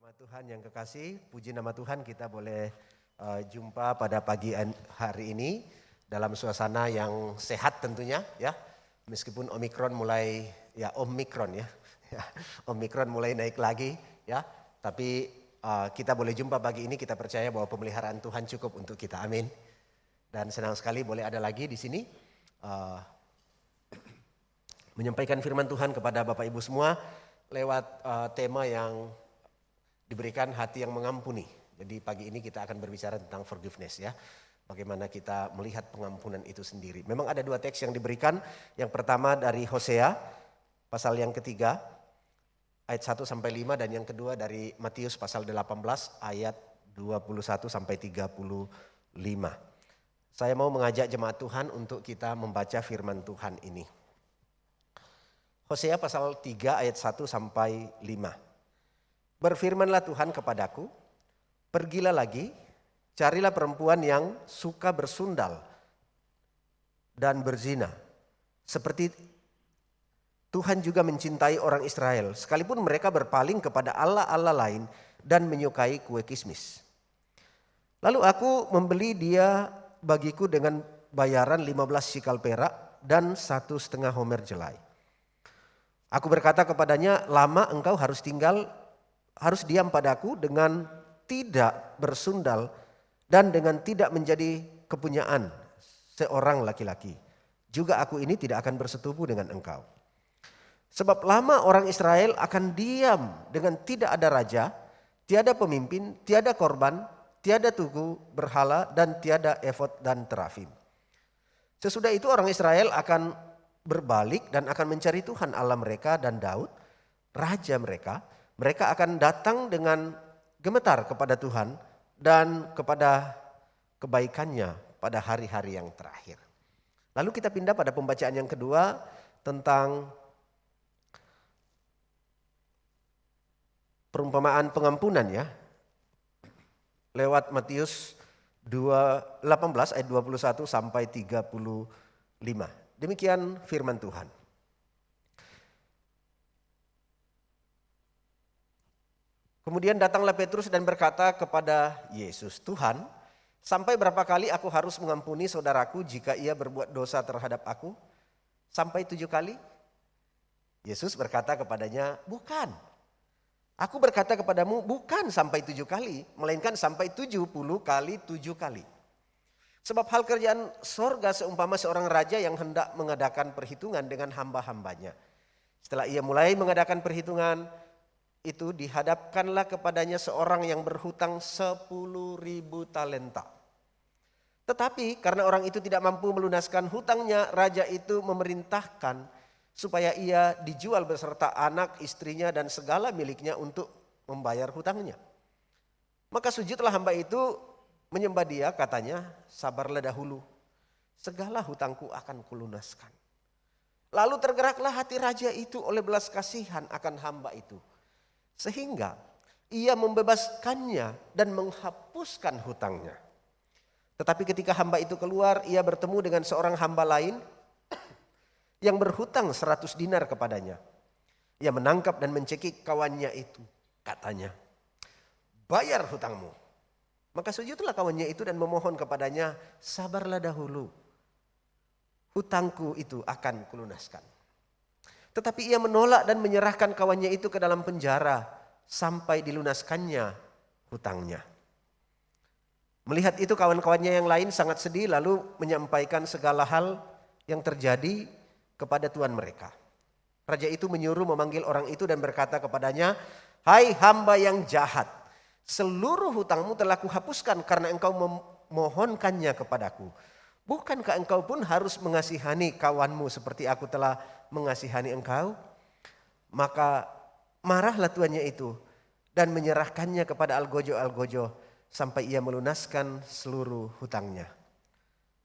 Jemaat Tuhan yang kekasih, puji nama Tuhan kita boleh jumpa pada pagi hari ini dalam suasana yang sehat tentunya ya. Meskipun Omikron mulai Omikron mulai naik lagi ya, tapi kita boleh jumpa pagi ini, kita percaya bahwa pemeliharaan Tuhan cukup untuk kita. Amin. Dan senang sekali boleh ada lagi di sini menyampaikan firman Tuhan kepada Bapak Ibu semua lewat tema yang diberikan hati yang mengampuni. Jadi pagi ini kita akan berbicara tentang forgiveness ya. Bagaimana kita melihat pengampunan itu sendiri. Memang ada dua teks yang diberikan. Yang pertama dari Hosea pasal yang ketiga ayat 1 sampai 5 dan yang kedua dari Matius pasal 18 ayat 21 sampai 35. Saya mau mengajak jemaat Tuhan untuk kita membaca firman Tuhan ini. Hosea pasal 3 ayat 1 sampai 5. Berfirmanlah Tuhan kepadaku, pergilah lagi, carilah perempuan yang suka bersundal dan berzina. Seperti Tuhan juga mencintai orang Israel, sekalipun mereka berpaling kepada Allah-Allah lain dan menyukai kue kismis. Lalu aku membeli dia bagiku dengan bayaran 15 shikal perak dan 1,5 homer jelai. Aku berkata kepadanya, lama engkau harus diam padaku dengan tidak bersundal dan dengan tidak menjadi kepunyaan seorang laki-laki. Juga aku ini tidak akan bersetubuh dengan engkau. Sebab lama orang Israel akan diam dengan tidak ada raja, tiada pemimpin, tiada korban, tiada tugu berhala dan tiada efod dan terafim. Sesudah itu orang Israel akan berbalik dan akan mencari Tuhan Allah mereka dan Daud, raja mereka. Mereka akan datang dengan gemetar kepada Tuhan dan kepada kebaikannya pada hari-hari yang terakhir. Lalu kita pindah pada pembacaan yang kedua tentang perumpamaan pengampunan ya. Lewat Matius 18 ayat 21 sampai 35. Demikian firman Tuhan. Kemudian datanglah Petrus dan berkata kepada Yesus, Tuhan, sampai berapa kali aku harus mengampuni saudaraku jika ia berbuat dosa terhadap aku? Sampai 7 kali? Yesus berkata kepadanya, bukan. Aku berkata kepadamu bukan sampai 7 kali, melainkan sampai 70 kali 7 kali. Sebab hal kerjaan sorga seumpama seorang raja yang hendak mengadakan perhitungan dengan hamba-hambanya. Setelah ia mulai mengadakan perhitungan, itu dihadapkanlah kepadanya seorang yang berhutang 10.000 talenta. Tetapi karena orang itu tidak mampu melunaskan hutangnya, raja itu memerintahkan supaya ia dijual beserta anak, istrinya dan segala miliknya untuk membayar hutangnya. Maka sujudlah hamba itu menyembah dia, katanya, sabarlah dahulu, segala hutangku akan kulunaskan. Lalu tergeraklah hati raja itu oleh belas kasihan akan hamba itu. Sehingga ia membebaskannya dan menghapuskan hutangnya. Tetapi ketika hamba itu keluar, ia bertemu dengan seorang hamba lain yang berhutang 100 dinar kepadanya. Ia menangkap dan mencekik kawannya itu. Katanya, bayar hutangmu. Maka sujudlah kawannya itu dan memohon kepadanya, sabarlah dahulu, hutangku itu akan kulunaskan. Tetapi ia menolak dan menyerahkan kawannya itu ke dalam penjara sampai dilunaskannya hutangnya. Melihat itu kawan-kawannya yang lain sangat sedih lalu menyampaikan segala hal yang terjadi kepada tuan mereka. Raja itu menyuruh memanggil orang itu dan berkata kepadanya, hai hamba yang jahat, seluruh hutangmu telah kuhapuskan karena engkau memohonkannya kepadaku. Bukankah engkau pun harus mengasihani kawanmu seperti aku telah mengasihani engkau? Maka marahlah tuannya itu dan menyerahkannya kepada algojo-algojo sampai ia melunaskan seluruh hutangnya.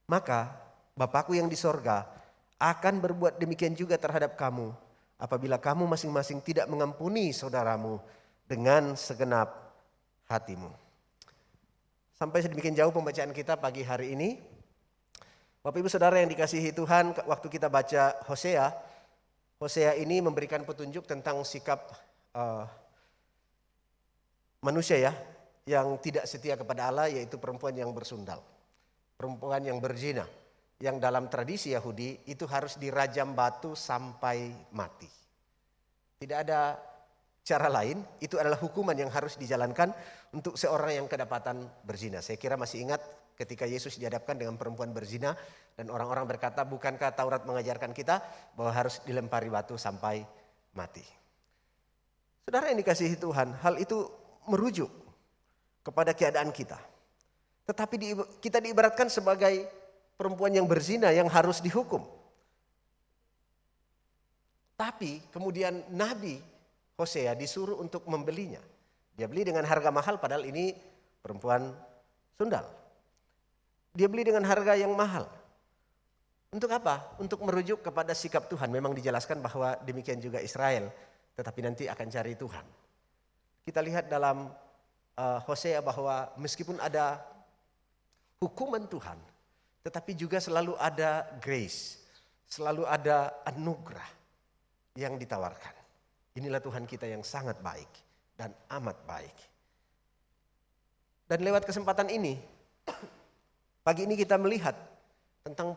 Maka Bapakku yang di sorga akan berbuat demikian juga terhadap kamu apabila kamu masing-masing tidak mengampuni saudaramu dengan segenap hatimu. Sampai sedemikian jauh pembacaan kita pagi hari ini. Bapak Ibu Saudara yang dikasihi Tuhan, waktu kita baca Hosea ini memberikan petunjuk tentang sikap manusia ya yang tidak setia kepada Allah, yaitu perempuan yang bersundal, perempuan yang berzina, yang dalam tradisi Yahudi itu harus dirajam batu sampai mati. Tidak ada cara lain, itu adalah hukuman yang harus dijalankan untuk seorang yang kedapatan berzina. Saya kira masih ingat ketika Yesus dihadapkan dengan perempuan berzina dan orang-orang berkata, bukankah Taurat mengajarkan kita bahwa harus dilempari batu sampai mati. Saudara yang dikasihi Tuhan, hal itu merujuk kepada keadaan kita. Tetapi kita diibaratkan sebagai perempuan yang berzina yang harus dihukum. Tapi kemudian Nabi Hosea disuruh untuk membelinya. Dia beli dengan harga mahal padahal ini perempuan sundal. Dia beli dengan harga yang mahal. Untuk apa? Untuk merujuk kepada sikap Tuhan. Memang dijelaskan bahwa demikian juga Israel, tetapi nanti akan cari Tuhan. Kita lihat dalam Hosea bahwa meskipun ada hukuman Tuhan, tetapi juga selalu ada grace, selalu ada anugerah yang ditawarkan. Inilah Tuhan kita yang sangat baik dan amat baik. Dan lewat kesempatan ini, pagi ini kita melihat tentang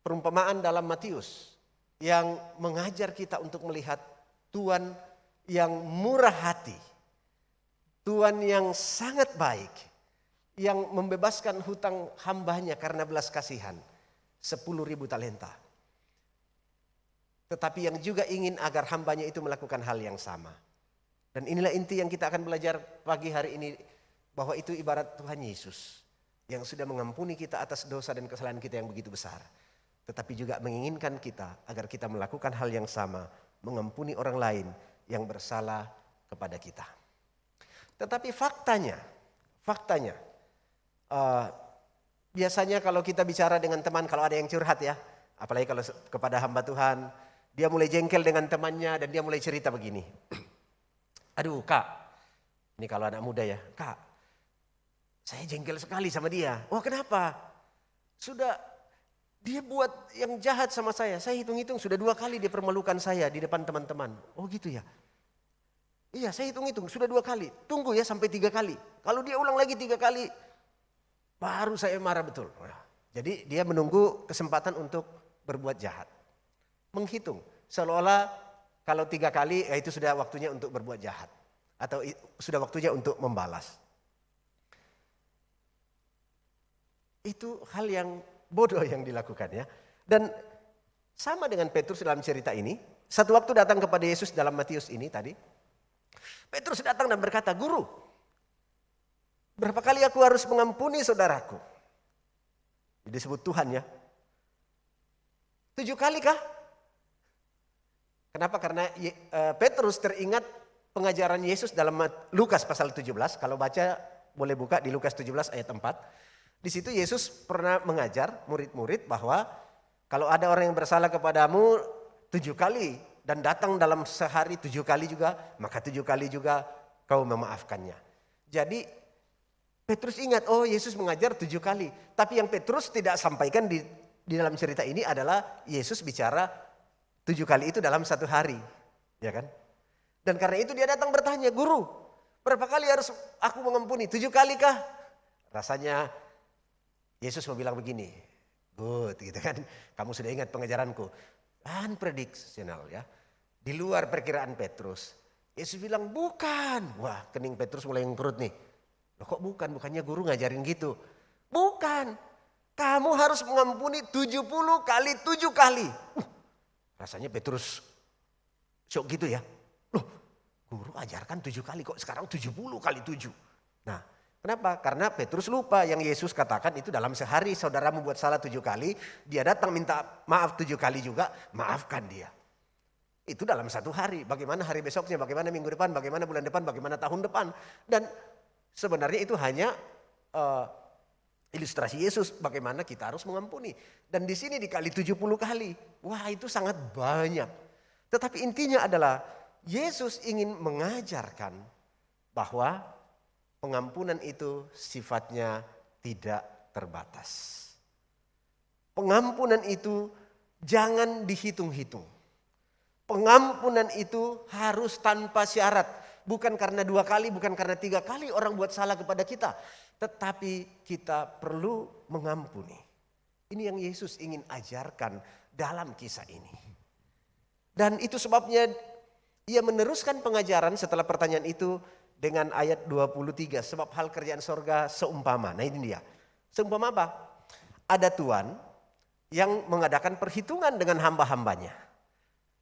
perumpamaan dalam Matius yang mengajar kita untuk melihat Tuhan yang murah hati, Tuhan yang sangat baik, yang membebaskan hutang hambanya karena belas kasihan, 10.000 talenta. Tetapi yang juga ingin agar hambanya itu melakukan hal yang sama. Dan inilah inti yang kita akan belajar pagi hari ini, bahwa itu ibarat Tuhan Yesus yang sudah mengampuni kita atas dosa dan kesalahan kita yang begitu besar. Tetapi juga menginginkan kita agar kita melakukan hal yang sama, mengampuni orang lain yang bersalah kepada kita. Tetapi faktanya, biasanya kalau kita bicara dengan teman, kalau ada yang curhat ya, apalagi kalau kepada hamba Tuhan, dia mulai jengkel dengan temannya dan dia mulai cerita begini. Aduh kak, ini kalau anak muda ya, kak, saya jengkel sekali sama dia. Oh kenapa? Sudah dia buat yang jahat sama saya hitung-hitung sudah 2 kali dia permalukan saya di depan teman-teman. Oh gitu ya? Iya saya hitung-hitung sudah 2 kali, tunggu ya sampai 3 kali. Kalau dia ulang lagi 3 kali, baru saya marah betul. Jadi dia menunggu kesempatan untuk berbuat jahat. Menghitung, seolah-olah kalau 3 kali ya itu sudah waktunya untuk berbuat jahat. Atau sudah waktunya untuk membalas. Itu hal yang bodoh yang dilakukan ya. Dan sama dengan Petrus dalam cerita ini, satu waktu datang kepada Yesus dalam Matius ini tadi. Petrus datang dan berkata, Guru, berapa kali aku harus mengampuni saudaraku? Disebut Tuhan ya. 7 kali kah? Kenapa? Karena Petrus teringat pengajaran Yesus dalam Lukas pasal 17. Kalau baca boleh buka di Lukas 17 ayat 4. Di situ Yesus pernah mengajar murid-murid bahwa kalau ada orang yang bersalah kepadamu 7 kali dan datang dalam sehari 7 kali juga, maka 7 kali juga kau memaafkannya. Jadi Petrus ingat, oh Yesus mengajar 7 kali. Tapi yang Petrus tidak sampaikan di dalam cerita ini adalah Yesus bicara 7 kali itu dalam 1 hari. Ya kan? Dan karena itu dia datang bertanya, Guru, berapa kali harus aku mengampuni? 7 kali kah? Rasanya Yesus mau bilang begini, good gitu kan. Kamu sudah ingat pengajaranku. Unpredictable ya. Di luar perkiraan Petrus. Yesus bilang bukan. Wah kening Petrus mulai ngkerut nih. Loh kok bukan? Bukannya guru ngajarin gitu. Bukan. Kamu harus mengampuni 70 kali 7 kali. Rasanya Petrus shock gitu ya. Loh guru ajarkan 7 kali kok sekarang 70 kali 7. Nah kenapa? Karena Petrus lupa yang Yesus katakan itu dalam sehari saudara membuat salah 7 kali. Dia datang minta maaf 7 kali juga, maafkan dia. Itu dalam 1 hari. Bagaimana hari besoknya, bagaimana minggu depan, bagaimana bulan depan, bagaimana tahun depan. Dan sebenarnya itu hanya ilustrasi Yesus bagaimana kita harus mengampuni. Dan di sini dikali 70 kali. Wah itu sangat banyak. Tetapi intinya adalah Yesus ingin mengajarkan bahwa pengampunan itu sifatnya tidak terbatas. Pengampunan itu jangan dihitung-hitung. Pengampunan itu harus tanpa syarat. bukan karena 2 kali, bukan karena 3 kali orang buat salah kepada kita. Tetapi kita perlu mengampuni. Ini yang Yesus ingin ajarkan dalam kisah ini. Dan itu sebabnya ia meneruskan pengajaran setelah pertanyaan itu dengan ayat 23. Sebab hal kerjaan sorga seumpama. Nah ini dia. Seumpama apa? Ada tuan yang mengadakan perhitungan dengan hamba-hambanya.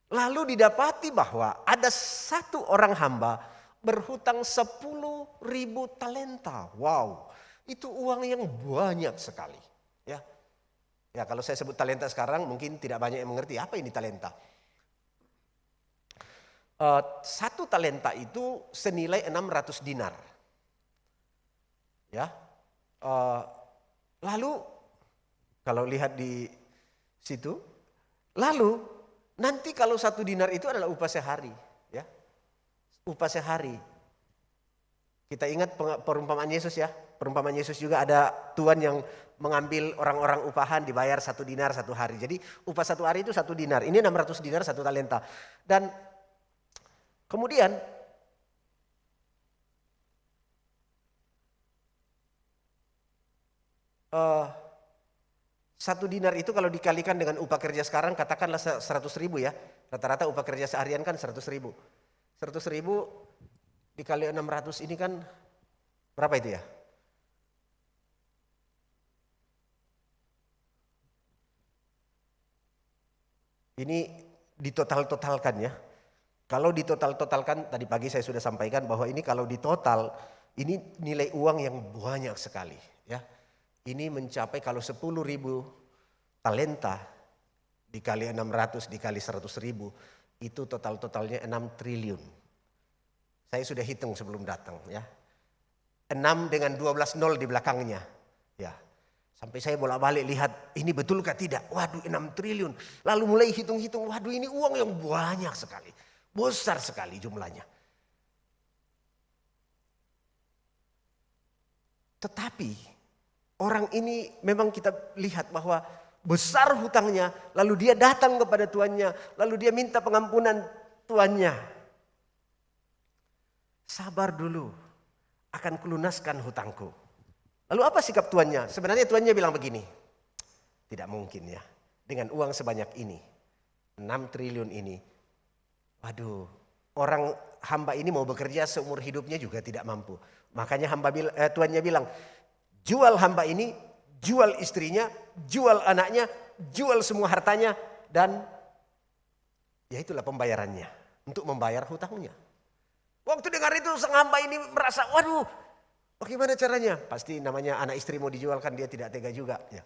Lalu didapati bahwa ada satu orang hamba berhutang 10.000 talenta. Wow, itu uang yang banyak sekali. Ya, kalau saya sebut talenta sekarang mungkin tidak banyak yang mengerti apa ini talenta. 1 talenta itu senilai 600 dinar. Ya, lalu kalau lihat di situ, lalu nanti kalau 1 dinar itu adalah upah sehari, ya, upah sehari. Kita ingat perumpamaan Yesus ya, perumpamaan Yesus juga ada tuan yang mengambil orang-orang upahan dibayar 1 dinar 1 hari. Jadi upah 1 hari itu 1 dinar. Ini 600 dinar 1 talenta. Dan kemudian satu dinar itu kalau dikalikan dengan upah kerja sekarang katakanlah 100.000 ya. Rata-rata upah kerja seharian kan 100.000. 100.000 dikali 600 ini kan berapa itu ya? Ini ditotal-totalkan ya. Kalau ditotal-totalkan tadi pagi saya sudah sampaikan bahwa ini kalau ditotal ini nilai uang yang banyak sekali ya. Ini mencapai kalau 10.000 talenta dikali 600 dikali 100.000 itu total-totalnya 6 triliun. Saya sudah hitung sebelum datang ya. 6 dengan 12 nol di belakangnya. Ya. Sampai saya bolak-balik lihat ini betulkah tidak? Waduh 6 triliun. Lalu mulai hitung-hitung, waduh ini uang yang banyak sekali. Besar sekali jumlahnya. Tetapi orang ini memang kita lihat bahwa besar hutangnya, lalu dia datang kepada tuannya, lalu dia minta pengampunan tuannya. Sabar dulu, akan kulunaskan hutangku. Lalu apa sikap tuannya? Sebenarnya tuannya bilang begini, tidak mungkin ya, dengan uang sebanyak ini, 6 triliun ini, waduh, orang hamba ini mau bekerja seumur hidupnya juga tidak mampu. Makanya tuannya bilang, jual hamba ini, jual istrinya, jual anaknya, jual semua hartanya, dan ya itulah pembayarannya untuk membayar hutangnya. Waktu dengar itu sang hamba ini merasa, waduh, bagaimana caranya? Pasti namanya anak istri mau dijualkan, dia tidak tega juga. Ya.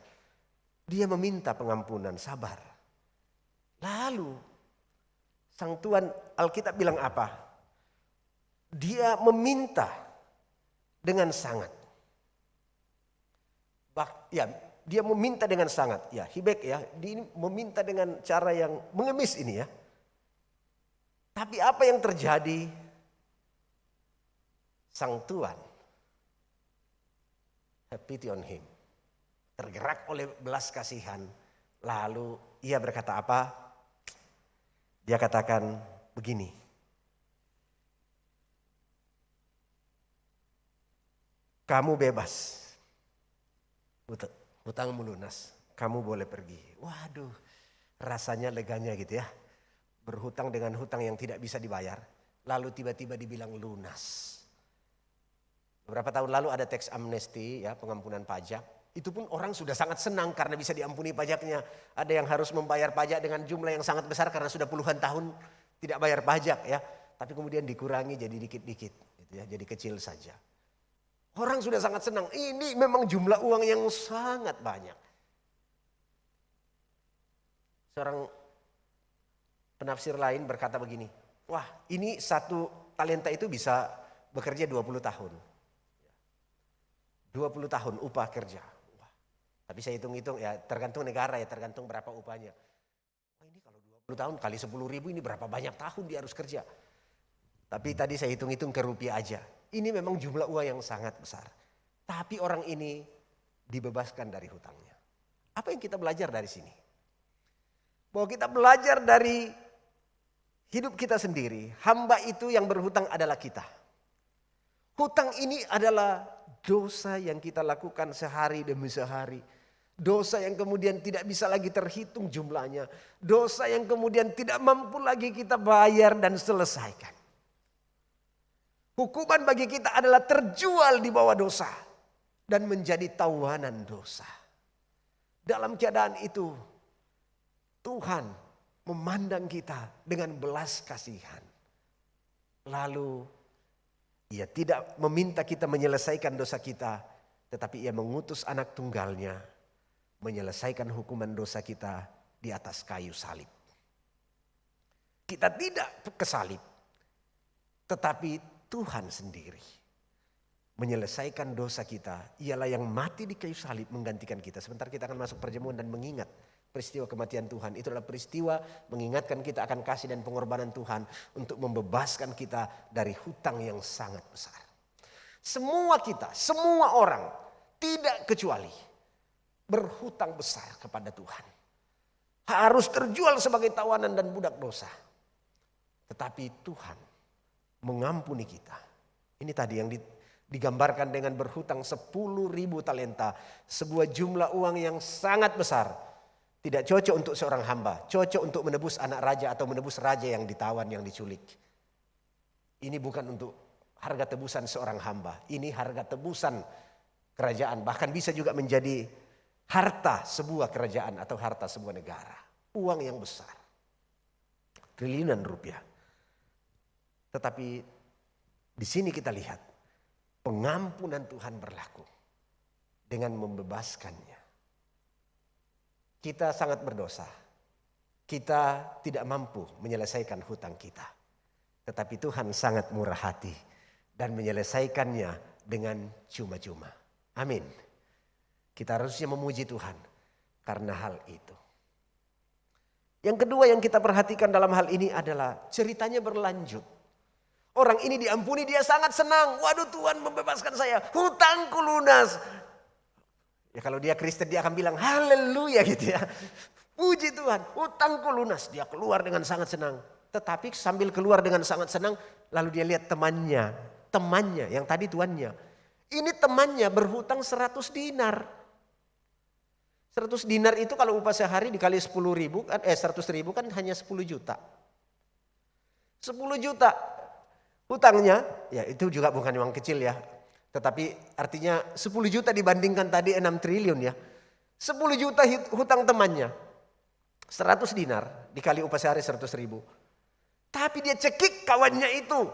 Dia meminta pengampunan, sabar. Lalu sang tuan Alkitab bilang apa? Dia meminta dengan sangat. Ya, dia meminta dengan sangat. Ya, hibek ya, dia meminta dengan cara yang mengemis ini ya. Tapi apa yang terjadi? Sang tuan have pity on him. Tergerak oleh belas kasihan. Lalu ia berkata apa? Dia katakan begini. Kamu bebas. Hutangmu lunas, kamu boleh pergi. Waduh, rasanya leganya gitu ya. Berhutang dengan hutang yang tidak bisa dibayar, lalu tiba-tiba dibilang lunas. Beberapa tahun lalu ada tax amnesty ya, pengampunan pajak. Itu pun orang sudah sangat senang karena bisa diampuni pajaknya. Ada yang harus membayar pajak dengan jumlah yang sangat besar karena sudah puluhan tahun tidak bayar pajak ya. Tapi kemudian dikurangi jadi dikit-dikit, gitu ya, jadi kecil saja. Orang sudah sangat senang. Ini memang jumlah uang yang sangat banyak. Seorang penafsir lain berkata begini. Wah, ini 1 talenta itu bisa bekerja 20 tahun. 20 tahun upah kerja. Wah, tapi saya hitung-hitung ya tergantung negara ya, tergantung berapa upahnya. Wah, ini kalau 20 tahun kali 10.000 ini berapa banyak tahun dia harus kerja. Tapi tadi saya hitung-hitung ke rupiah aja. Ini memang jumlah uang yang sangat besar. Tapi orang ini dibebaskan dari hutangnya. Apa yang kita belajar dari sini? Bahwa kita belajar dari hidup kita sendiri, hamba itu yang berhutang adalah kita. Hutang ini adalah dosa yang kita lakukan sehari demi sehari. Dosa yang kemudian tidak bisa lagi terhitung jumlahnya. Dosa yang kemudian tidak mampu lagi kita bayar dan selesaikan. Hukuman bagi kita adalah terjual di bawah dosa dan menjadi tawanan dosa. Dalam keadaan itu, Tuhan memandang kita dengan belas kasihan. Lalu Ia tidak meminta kita menyelesaikan dosa kita, tetapi Ia mengutus anak tunggalnya menyelesaikan hukuman dosa kita di atas kayu salib. Kita tidak ke salib, tetapi Tuhan sendiri menyelesaikan dosa kita. Ialah yang mati di kayu salib menggantikan kita. Sebentar kita akan masuk perjamuan dan mengingat peristiwa kematian Tuhan. Itu adalah peristiwa mengingatkan kita akan kasih dan pengorbanan Tuhan untuk membebaskan kita dari hutang yang sangat besar. Semua kita, semua orang tidak kecuali berhutang besar kepada Tuhan. Harus terjual sebagai tawanan dan budak dosa. Tetapi Tuhan mengampuni kita. Ini tadi yang digambarkan dengan berhutang 10.000 talenta. Sebuah jumlah uang yang sangat besar. Tidak cocok untuk seorang hamba. Cocok untuk menebus anak raja atau menebus raja yang ditawan, yang diculik. Ini bukan untuk harga tebusan seorang hamba. Ini harga tebusan kerajaan. Bahkan bisa juga menjadi harta sebuah kerajaan atau harta sebuah negara. Uang yang besar. Triliunan rupiah. Tetapi di sini kita lihat pengampunan Tuhan berlaku dengan membebaskannya. Kita sangat berdosa. Kita tidak mampu menyelesaikan hutang kita. Tetapi Tuhan sangat murah hati dan menyelesaikannya dengan cuma-cuma. Amin. Kita harusnya memuji Tuhan karena hal itu. Yang kedua yang kita perhatikan dalam hal ini adalah ceritanya berlanjut. Orang ini diampuni, dia sangat senang. Waduh, Tuhan membebaskan saya. Hutangku lunas. Ya kalau dia Kristen dia akan bilang haleluya gitu ya. Puji Tuhan, hutangku lunas. Dia keluar dengan sangat senang. Tetapi sambil keluar dengan sangat senang, lalu dia lihat temannya yang tadi tuannya. Ini temannya berhutang 100 dinar. 100 dinar itu kalau upah sehari dikali 100.000 kan hanya 10 juta. 10 juta hutangnya, ya itu juga bukan uang kecil ya. Tetapi artinya 10 juta dibandingkan tadi 6 triliun ya. 10 juta hutang temannya. 100 dinar dikali upah sehari 100.000. Tapi dia cekik kawannya itu.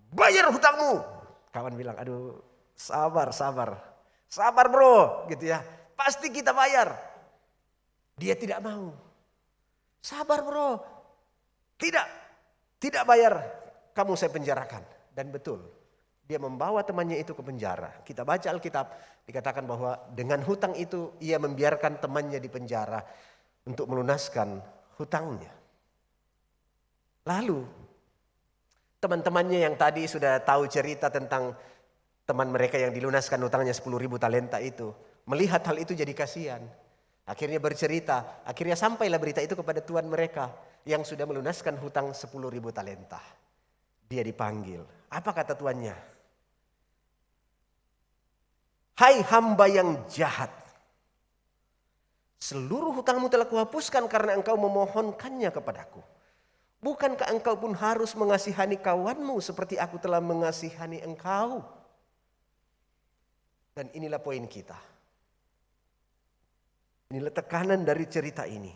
Bayar hutangmu. Kawan bilang, aduh sabar. Sabar bro gitu ya. Pasti kita bayar. Dia tidak mau. Sabar bro. Tidak bayar. Kamu saya penjarakan. Dan betul. Dia membawa temannya itu ke penjara. Kita baca Alkitab, dikatakan bahwa dengan hutang itu ia membiarkan temannya di penjara untuk melunaskan hutangnya. Lalu teman-temannya yang tadi sudah tahu cerita tentang teman mereka yang dilunaskan hutangnya 10.000 talenta itu, melihat hal itu jadi kasihan. Akhirnya bercerita, akhirnya sampailah berita itu kepada tuan mereka yang sudah melunaskan hutang 10.000 talenta. Dia dipanggil. Apa kata tuannya? Hai hamba yang jahat, seluruh hutangmu telah kuhapuskan karena engkau memohonkannya kepadaku. Bukankah engkau pun harus mengasihani kawanmu seperti aku telah mengasihani engkau? Dan inilah poin kita. Inilah tekanan dari cerita ini.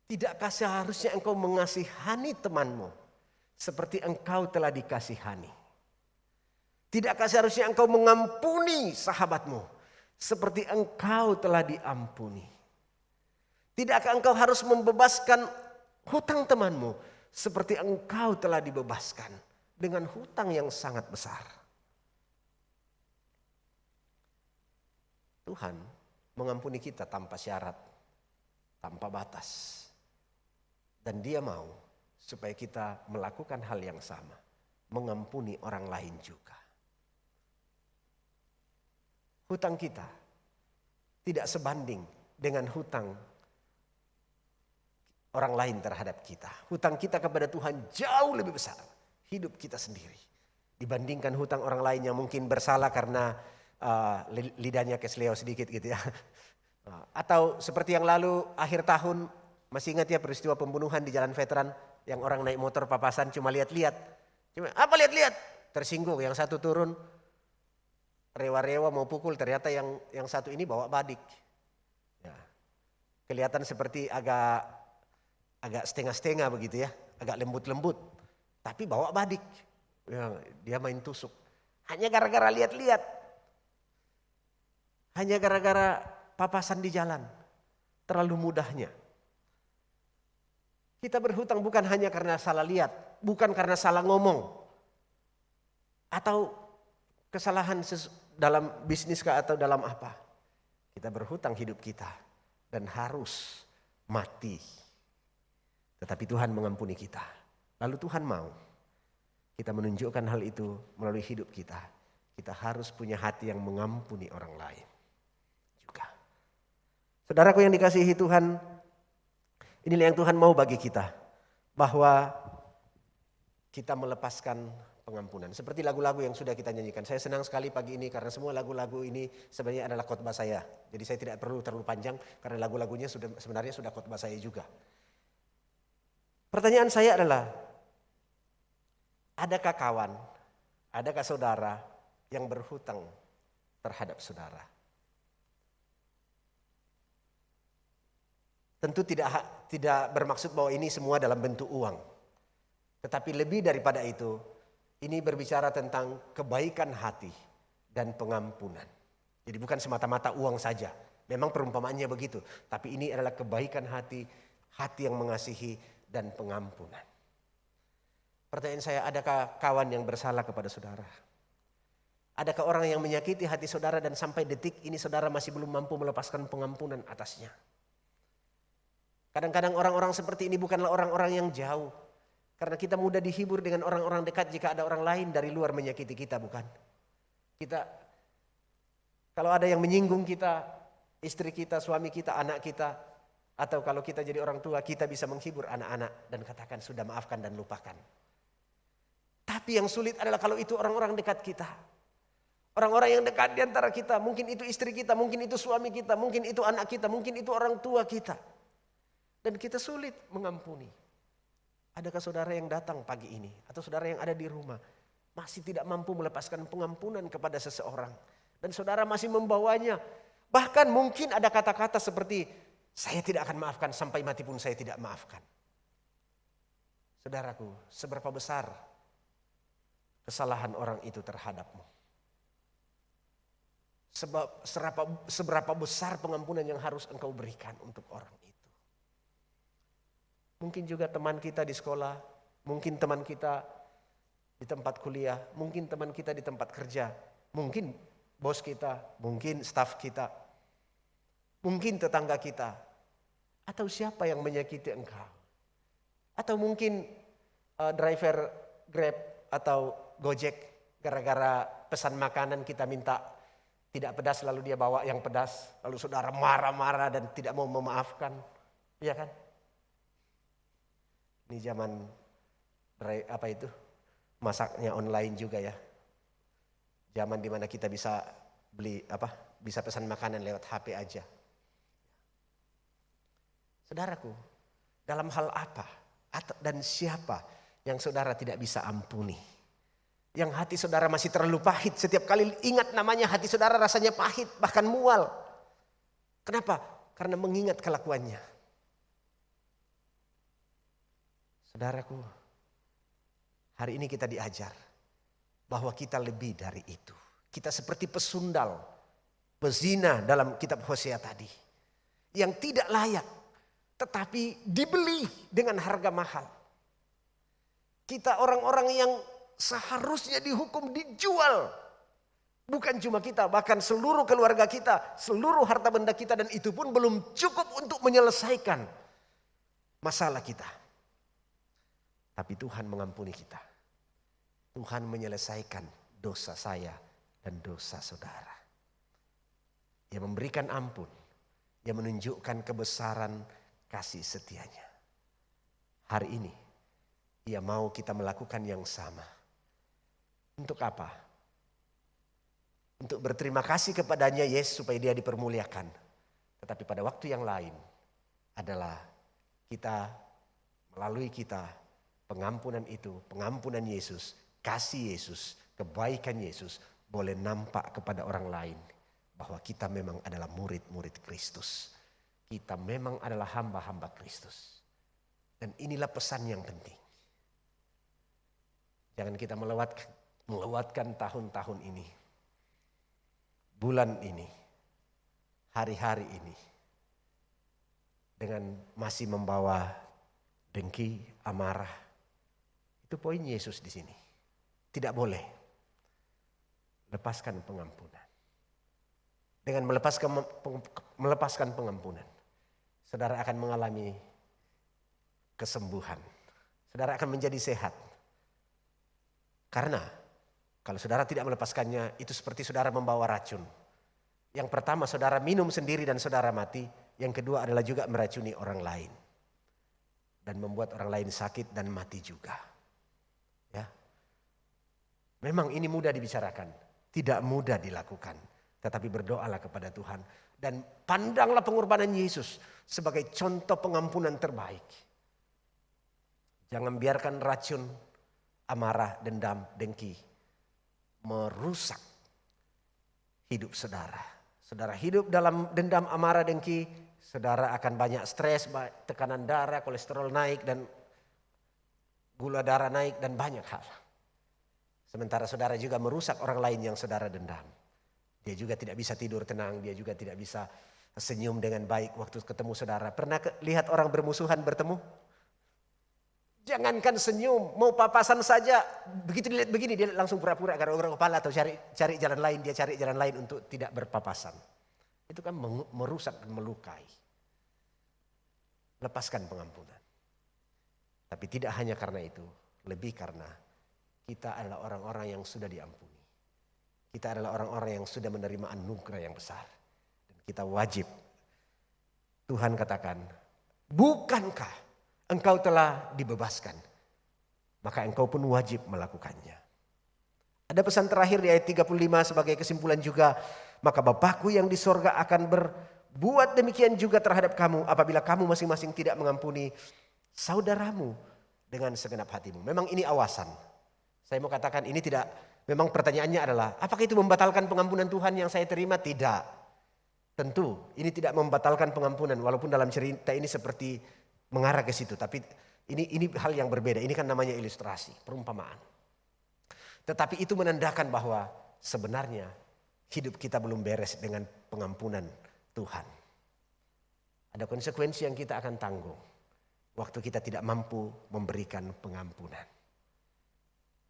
Tidakkah seharusnya engkau mengasihani temanmu seperti engkau telah dikasihani? Tidakkah seharusnya engkau mengampuni sahabatmu seperti engkau telah diampuni? Tidakkah engkau harus membebaskan hutang temanmu seperti engkau telah dibebaskan dengan hutang yang sangat besar? Tuhan mengampuni kita tanpa syarat, tanpa batas. Dan Dia mau supaya kita melakukan hal yang sama, mengampuni orang lain juga. Hutang kita tidak sebanding dengan hutang orang lain terhadap kita. Hutang kita kepada Tuhan jauh lebih besar hidup kita sendiri dibandingkan hutang orang lain yang mungkin bersalah karena lidahnya kesleo sedikit gitu ya. Atau seperti yang lalu akhir tahun, masih ingat ya peristiwa pembunuhan di Jalan Veteran yang orang naik motor papasan cuma lihat-lihat. Cuma apa lihat-lihat? Tersinggung, yang satu turun rewa-rewa mau pukul, ternyata yang satu ini bawa badik. Ya. Kelihatan seperti agak setengah-setengah begitu ya, agak lembut-lembut, tapi bawa badik. Ya, dia main tusuk. Hanya gara-gara lihat-lihat. Hanya gara-gara papasan di jalan. Terlalu mudahnya. Kita berhutang bukan hanya karena salah lihat, bukan karena salah ngomong. Atau kesalahan dalam bisnis atau dalam apa. Kita berhutang hidup kita dan harus mati. Tetapi Tuhan mengampuni kita. Lalu Tuhan mau kita menunjukkan hal itu melalui hidup kita. Kita harus punya hati yang mengampuni orang lain juga. Saudaraku yang dikasihi Tuhan, inilah yang Tuhan mau bagi kita. Bahwa kita melepaskan pengampunan. Seperti lagu-lagu yang sudah kita nyanyikan. Saya senang sekali pagi ini karena semua lagu-lagu ini sebenarnya adalah khotbah saya. Jadi saya tidak perlu terlalu panjang karena lagu-lagunya sebenarnya sudah khotbah saya juga. Pertanyaan saya adalah, adakah kawan, adakah saudara yang berhutang terhadap saudara? Tentu tidak bermaksud bahwa ini semua dalam bentuk uang. Tetapi lebih daripada itu, ini berbicara tentang kebaikan hati dan pengampunan. Jadi bukan semata-mata uang saja. Memang perumpamaannya begitu. Tapi ini adalah kebaikan hati, hati yang mengasihi dan pengampunan. Pertanyaan saya, adakah kawan yang bersalah kepada saudara? Adakah orang yang menyakiti hati saudara dan sampai detik ini saudara masih belum mampu melepaskan pengampunan atasnya? Kadang-kadang orang-orang seperti ini bukanlah orang-orang yang jauh. Karena kita mudah dihibur dengan orang-orang dekat jika ada orang lain dari luar menyakiti kita, bukan? Kita, kalau ada yang menyinggung kita, istri kita, suami kita, anak kita, atau kalau kita jadi orang tua, kita bisa menghibur anak-anak dan katakan sudah maafkan dan lupakan. Tapi yang sulit adalah kalau itu orang-orang dekat kita. Orang-orang yang dekat di antara kita, mungkin itu istri kita, mungkin itu suami kita, mungkin itu anak kita, mungkin itu orang tua kita. Dan kita sulit mengampuni. Adakah saudara yang datang pagi ini atau saudara yang ada di rumah masih tidak mampu melepaskan pengampunan kepada seseorang dan saudara masih membawanya? Bahkan mungkin ada kata-kata seperti saya tidak akan maafkan sampai mati pun saya tidak maafkan. Saudaraku, seberapa besar kesalahan orang itu terhadapmu? Seberapa besar pengampunan yang harus engkau berikan untuk orang itu? Mungkin juga teman kita di sekolah, mungkin teman kita di tempat kuliah, mungkin teman kita di tempat kerja, mungkin bos kita, mungkin staf kita, mungkin tetangga kita, atau siapa yang menyakiti engkau. Atau mungkin driver Grab atau Gojek, gara-gara pesan makanan kita minta tidak pedas lalu dia bawa yang pedas, lalu saudara marah-marah dan tidak mau memaafkan, iya kan? Ini zaman masaknya online juga ya. Zaman dimana kita bisa bisa pesan makanan lewat HP aja. Saudaraku, dalam hal apa dan siapa yang saudara tidak bisa ampuni? Yang hati saudara masih terlalu pahit, setiap kali ingat namanya hati saudara rasanya pahit, bahkan mual. Kenapa? Karena mengingat kelakuannya. Saudaraku, hari ini kita diajar bahwa kita lebih dari itu. Kita seperti pesundal, pezina dalam kitab Hosea tadi. Yang tidak layak, tetapi dibeli dengan harga mahal. Kita orang-orang yang seharusnya dihukum, dijual. Bukan cuma kita, bahkan seluruh keluarga kita, seluruh harta benda kita, dan itu pun belum cukup untuk menyelesaikan masalah kita. Tapi Tuhan mengampuni kita. Tuhan menyelesaikan dosa saya dan dosa saudara. Dia memberikan ampun. Dia menunjukkan kebesaran kasih setianya. hari ini ia mau kita melakukan yang sama. Untuk apa? Untuk berterima kasih kepadanya Yesus supaya dia dipermuliakan. Tetapi pada waktu yang lain adalah kita, melalui kita, pengampunan itu, pengampunan Yesus, kasih Yesus, kebaikan Yesus boleh nampak kepada orang lain bahwa kita memang adalah murid-murid Kristus. Kita memang adalah hamba-hamba Kristus. Dan inilah pesan yang penting. Jangan kita melewatkan tahun-tahun ini, bulan ini, hari-hari ini dengan masih membawa dengki, amarah. Itu poin Yesus di sini. Tidak boleh. Lepaskan pengampunan. Dengan melepaskan pengampunan, saudara akan mengalami kesembuhan. Saudara akan menjadi sehat. Karena kalau saudara tidak melepaskannya, itu seperti saudara membawa racun. Yang pertama saudara minum sendiri dan saudara mati. Yang kedua adalah juga meracuni orang lain. Dan membuat orang lain sakit dan mati juga. Ya. Memang ini mudah dibicarakan. Tidak mudah dilakukan. Tetapi berdoalah kepada Tuhan. Dan pandanglah pengorbanan Yesus sebagai contoh pengampunan terbaik. Jangan biarkan racun, amarah, dendam, dengki merusak hidup saudara. Saudara hidup dalam dendam, amarah, dengki, saudara akan banyak stres, tekanan darah, kolesterol naik, dan gula darah naik, dan banyak hal. Sementara saudara juga merusak orang lain yang saudara dendam. Dia juga tidak bisa tidur tenang, dia juga tidak bisa senyum dengan baik waktu ketemu saudara. Pernah lihat orang bermusuhan bertemu? Jangankan senyum, mau papasan saja, begitu dilihat begini dia langsung pura-pura garuk-garuk kepala atau cari jalan lain, dia cari jalan lain untuk tidak berpapasan. Itu kan merusak dan melukai. Lepaskan pengampunan. Tapi tidak hanya karena itu, lebih karena kita adalah orang-orang yang sudah diampuni. Kita adalah orang-orang yang sudah menerima anugerah yang besar. Dan kita wajib, Tuhan katakan, bukankah engkau telah dibebaskan, maka engkau pun wajib melakukannya. Ada pesan terakhir di ayat 35 sebagai kesimpulan juga. Maka Bapakku yang di sorga akan berbuat demikian juga terhadap kamu apabila kamu masing-masing tidak mengampuni saudaramu dengan segenap hatimu. Memang ini awasan. Saya mau katakan ini tidak, memang pertanyaannya adalah apakah itu membatalkan pengampunan Tuhan yang saya terima? Tidak. Tentu ini tidak membatalkan pengampunan walaupun dalam cerita ini seperti mengarah ke situ, tapi ini hal yang berbeda. Ini kan namanya ilustrasi, perumpamaan. Tetapi itu menandakan bahwa sebenarnya hidup kita belum beres dengan pengampunan Tuhan. Ada konsekuensi yang kita akan tanggung waktu kita tidak mampu memberikan pengampunan.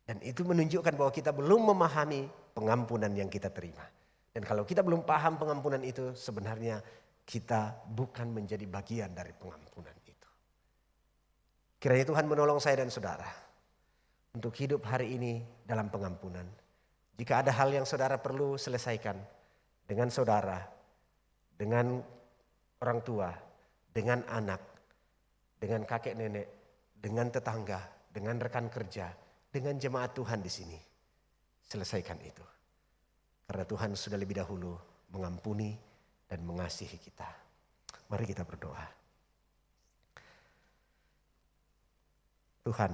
Dan itu menunjukkan bahwa kita belum memahami pengampunan yang kita terima. Dan kalau kita belum paham pengampunan itu, sebenarnya kita bukan menjadi bagian dari pengampunan itu. Kiranya Tuhan menolong saya dan saudara untuk hidup hari ini dalam pengampunan. Jika ada hal yang saudara perlu selesaikan dengan saudara, dengan orang tua, dengan anak, dengan kakek nenek, dengan tetangga, dengan rekan kerja, dengan jemaat Tuhan di sini, selesaikan itu. Karena Tuhan sudah lebih dahulu mengampuni dan mengasihi kita. Mari kita berdoa. Tuhan,